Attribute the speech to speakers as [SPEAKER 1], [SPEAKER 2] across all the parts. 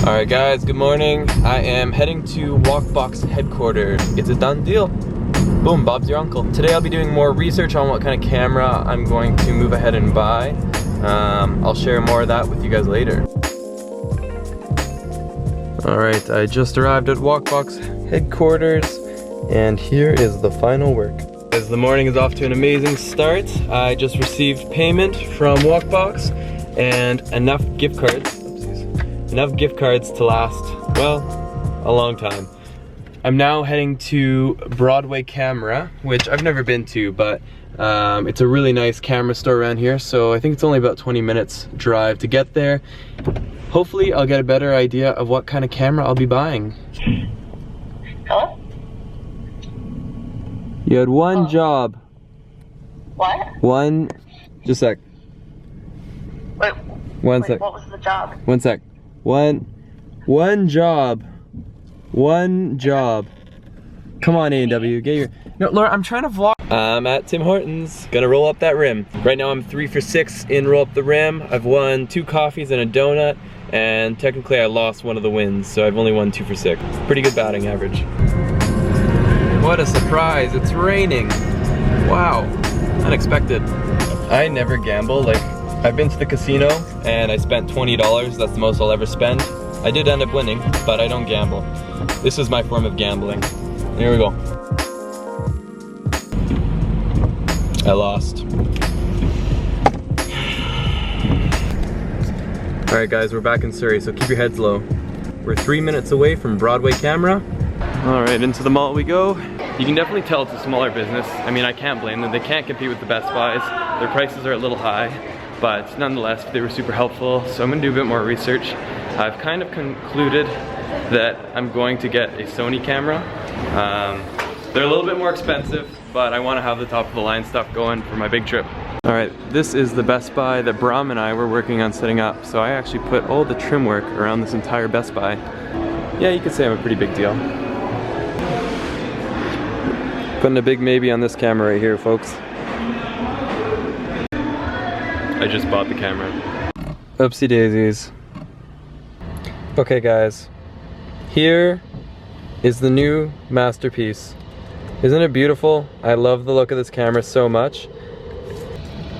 [SPEAKER 1] Alright guys, good morning. I am heading to Walkbox headquarters. It's a done deal. Boom, Bob's your uncle. Today I'll be doing more research on what kind of camera I'm going to move ahead and buy. I'll share more of that with you guys later. Alright, I just arrived at Walkbox headquarters and here is the final work. As the morning is off to an amazing start, I just received payment from Walkbox and enough gift cards to last, well, a long time. I'm now heading to Broadway Camera, which I've never been to, but it's a really nice camera store around here, so I think it's only about 20 minutes drive to get there. Hopefully I'll get a better idea of what kind of camera I'll be buying.
[SPEAKER 2] Hello?
[SPEAKER 1] You had one job.
[SPEAKER 2] What?
[SPEAKER 1] Just a sec.
[SPEAKER 2] Wait,
[SPEAKER 1] One sec.
[SPEAKER 2] what was the job?
[SPEAKER 1] One sec. One job. Come on, A&W, get your... No, Laura, I'm trying to vlog. I'm at Tim Hortons, gonna roll up that rim. Right now I'm 3 for 6 in roll up the rim. I've won 2 coffees and a donut, and technically I lost one of the wins, so I've only won 2 for 6. Pretty good batting average. What a surprise, it's raining. Wow, unexpected. I never gamble, like, I've been to the casino and I spent $20, that's the most I'll ever spend. I did end up winning, but I don't gamble. This is my form of gambling. Here we go. I lost. Alright guys, we're back in Surrey, so keep your heads low. We're 3 minutes away from Broadway Camera. Alright, into the mall we go. You can definitely tell it's a smaller business. I mean, I can't blame them. They can't compete with the Best Buys. Their prices are a little high, but nonetheless, they were super helpful. So I'm gonna do a bit more research. I've kind of concluded that I'm going to get a Sony camera. They're a little bit more expensive, but I want to have the top of the line stuff going for my big trip. Alright, this is the Best Buy that Brahm and I were working on setting up. So I actually put all the trim work around this entire Best Buy. Yeah, you could say I'm a pretty big deal. Putting a big maybe on this camera right here, folks. I just bought the camera. Oopsie daisies. Okay guys, here is the new masterpiece. Isn't it beautiful? I love the look of this camera so much.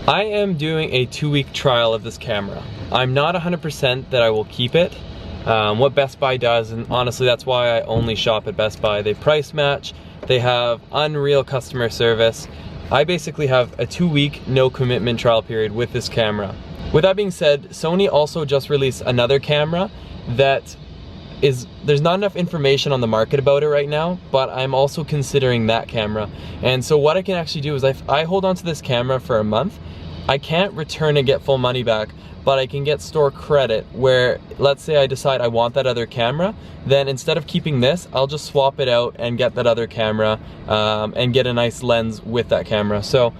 [SPEAKER 1] I am doing a 2-week trial of this camera. I'm not 100% that I will keep it. What Best Buy does, and honestly that's why I only shop at Best Buy, they price match, they have unreal customer service. I basically have a 2-week no commitment trial period with this camera. With that being said, Sony also just released another camera that there's not enough information on the market about it right now, but I'm also considering that camera. And so what I can actually do is I hold on to this camera for a month. I can't return and get full money back, but I can get store credit where, let's say I decide I want that other camera, then instead of keeping this, I'll just swap it out and get that other camera and get a nice lens with that camera. So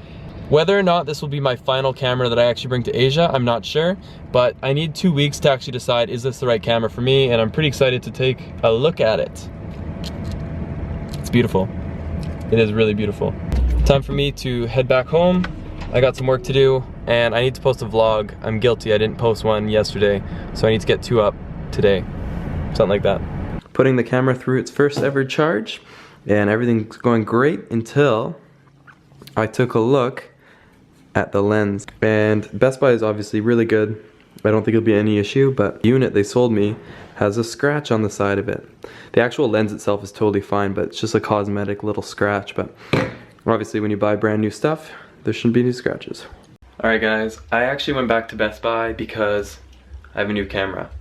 [SPEAKER 1] whether or not this will be my final camera that I actually bring to Asia, I'm not sure, but I need 2 weeks to actually decide, is this the right camera for me? And I'm pretty excited to take a look at it. It's beautiful. It is really beautiful. Time for me to head back home. I got some work to do and I need to post a vlog. I'm guilty, I didn't post one yesterday, so I need to get 2 up today. Something like that. Putting the camera through its first ever charge and everything's going great until I took a look at the lens. And Best Buy is obviously really good. I don't think it'll be any issue, but the unit they sold me has a scratch on the side of it. The actual lens itself is totally fine, but it's just a cosmetic little scratch. But obviously when you buy brand new stuff, there shouldn't be any scratches. Alright guys, I actually went back to Best Buy because I have a new camera.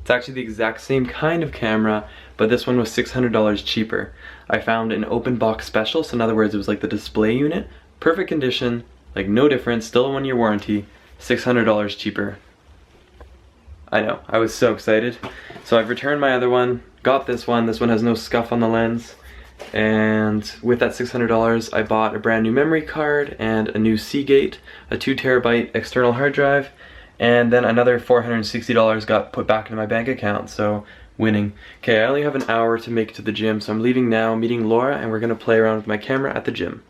[SPEAKER 1] It's actually the exact same kind of camera, but this one was $600 cheaper. I found an open box special, so in other words it was like the display unit, perfect condition, like no difference, still a 1-year warranty, $600 cheaper. I know, I was so excited. So I've returned my other one, got this one has no scuff on the lens, and with that $600 I bought a brand new memory card and a new Seagate, a 2 terabyte external hard drive, and then another $460 got put back into my bank account, so winning. Okay, I only have an hour to make it to the gym, so I'm leaving now, meeting Laura, and we're gonna play around with my camera at the gym.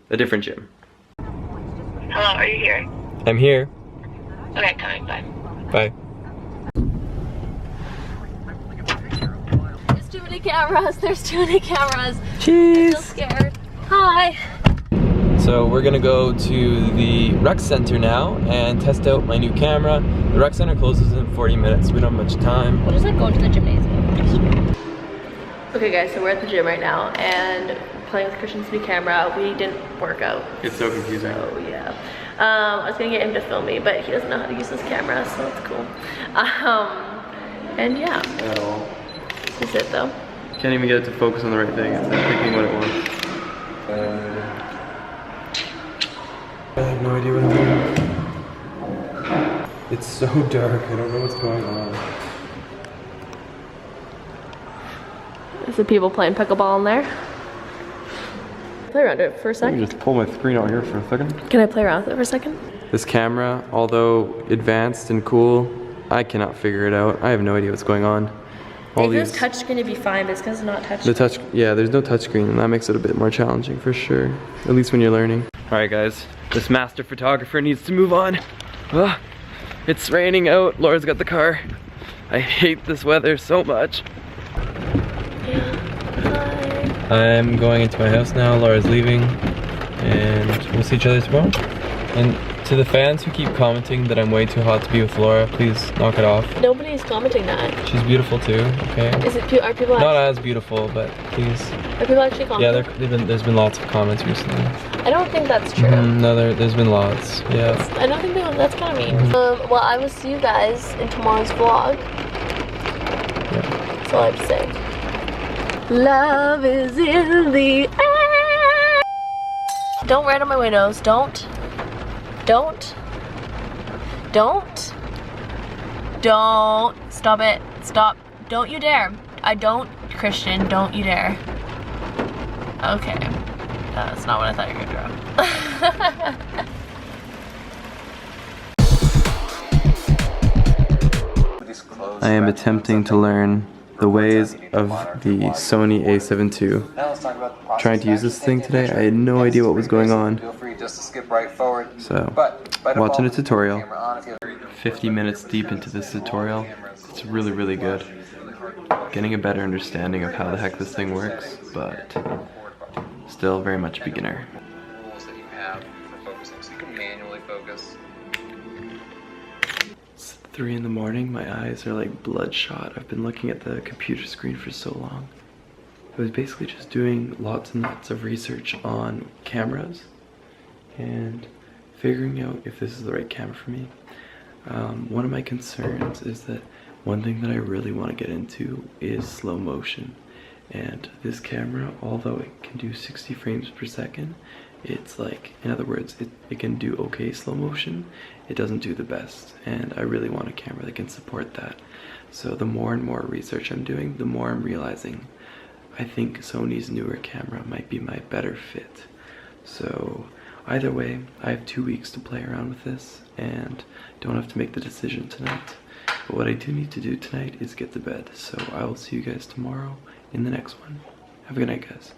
[SPEAKER 1] A different gym.
[SPEAKER 2] Hello, are you here?
[SPEAKER 1] I'm here.
[SPEAKER 2] Okay, coming, bye.
[SPEAKER 1] Bye.
[SPEAKER 3] many cameras. There's too many cameras.
[SPEAKER 1] Cheese.
[SPEAKER 3] I'm so scared. Hi.
[SPEAKER 1] So we're gonna go to the rec center now and test out my new camera. The rec center closes in 40 minutes. We don't have much time.
[SPEAKER 3] What is like going to the gymnasium? Okay guys, so we're at the gym right now and playing with Christian's new camera. We didn't work out.
[SPEAKER 1] It's so confusing.
[SPEAKER 3] So yeah. I was gonna get him to film me, but he doesn't know how to use this camera, so that's cool. And yeah.
[SPEAKER 1] At all.
[SPEAKER 3] This is it though.
[SPEAKER 1] Can't even get it to focus on the right thing. It's like picking what it wants. I have no idea what I'm doing. It's so dark. I don't know what's going on.
[SPEAKER 3] Is the people playing pickleball in there? Play around it for a
[SPEAKER 1] Let me
[SPEAKER 3] second.
[SPEAKER 1] just pull my screen out here for a second.
[SPEAKER 3] Can I play around with it for a second?
[SPEAKER 1] This camera, although advanced and cool, I cannot figure it out. I have no idea what's going on.
[SPEAKER 3] If it was touchscreen, it'd be fine, but it's because it's not touchscreen.
[SPEAKER 1] Yeah, there's no touchscreen, and that makes it a bit more challenging for sure. At least when you're learning. All right, guys, this master photographer needs to move on. Ugh, it's raining out. Laura's got the car. I hate this weather so much.
[SPEAKER 3] Yeah,
[SPEAKER 1] I'm going into my house now. Laura's leaving, and we'll see each other tomorrow. And to the fans who keep commenting that I'm way too hot to be with Laura, please knock it off.
[SPEAKER 3] nobody's commenting that.
[SPEAKER 1] She's beautiful too. Okay.
[SPEAKER 3] Are people
[SPEAKER 1] Not as beautiful, but please.
[SPEAKER 3] Are people actually commenting?
[SPEAKER 1] Yeah, there's been lots of comments recently.
[SPEAKER 3] I don't think that's true.
[SPEAKER 1] No, there's been lots. Yeah.
[SPEAKER 3] I don't think that's kind of mean. Well, I will see you guys in tomorrow's vlog.
[SPEAKER 1] Yeah.
[SPEAKER 3] That's all I have to say. Love is in the air. Don't write on my windows. Don't. Stop it. Stop. Don't you dare. Christian, don't you dare. Okay. That's not what I thought you were gonna draw.
[SPEAKER 1] I am attempting to learn the ways of the Sony A7 II. Trying to use this thing today, I had no idea what was going on. So, watching a tutorial. 50 minutes deep into this tutorial. It's really, really good. Getting a better understanding of how the heck this thing works, but still very much beginner.
[SPEAKER 4] Rules that you have for focusing, so you can manually focus.
[SPEAKER 1] It's 3 in the morning, my eyes are like bloodshot. I've been looking at the computer screen for so long. I was basically just doing lots and lots of research on cameras and figuring out if this is the right camera for me. One of my concerns is that one thing that I really want to get into is slow motion. And this camera, although it can do 60 frames per second, it's like, in other words, it can do okay slow motion. It doesn't do the best, and I really want a camera that can support that. So the more and more research I'm doing, the more I'm realizing I think Sony's newer camera might be my better fit. So either way, I have 2 weeks to play around with this and don't have to make the decision tonight. But what I do need to do tonight is get to bed. So I will see you guys tomorrow in the next one. Have a good night, guys.